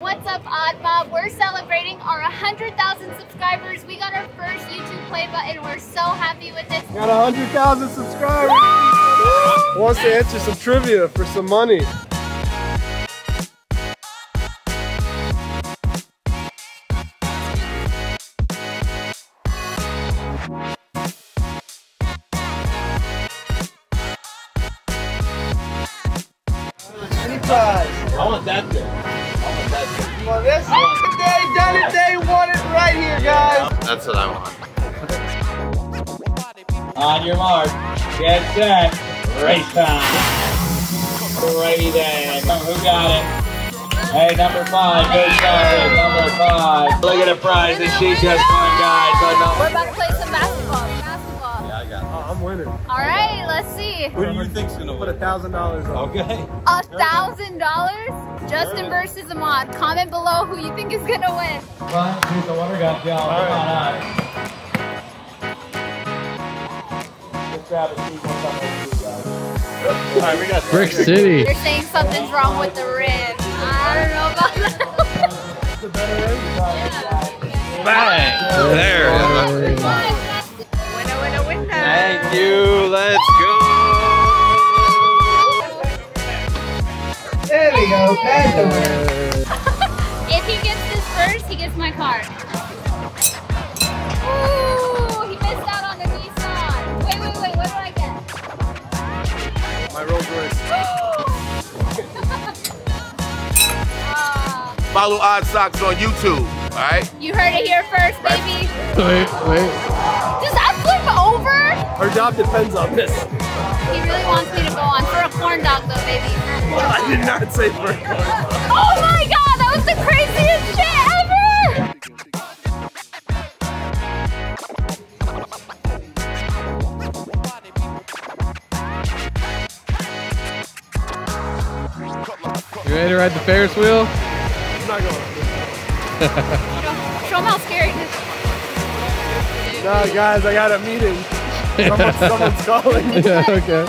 What's up, Odd Mob? We're celebrating our 100,000 subscribers. We got our first YouTube play button. We're so happy with this. Got 100,000 subscribers. Wants to answer some trivia for some money. Any prize? I want that thing. You want this? They done it. They want it right here, guys. That's what I want. On your mark, get set, race time. Alrighty then. Who got it? Hey, number 5, good started. Number 5. Look at the prize that she just won, guys. We're about to play some basketball. Yeah, I got it. Oh, I'm winning. All right, let's see. Who do you think's gonna Put win? $1,000 on. Okay. $1,000? Justin versus Ahmad. Comment below who you think is gonna win. Come on, shoot the water gun, Joe. Come on up. Let's grab a seat. What's up with you guys? All right, we got Brick City. You're saying something's wrong with the rim. I don't know about that. The better end. Bang! There. Winner, winner, winner. Thank you. Let's go. There we go. That's the winner. If he gets this first, he gets my car. Ooh, he missed out on the Nissan. Wait, what did I get? My Rolls Royce. Follow Odd Socks on YouTube, all right? You heard it here first, baby. Wait. Does that flip over? Our job depends on this. He really wants me to go on for a corn dog though, baby. I did not say for Oh my god, that was the craziest shit You ready to ride the Ferris wheel? I'm not going. ever. Show him how scary this is. No, guys, I got a meeting. Someone's calling. Yeah, okay.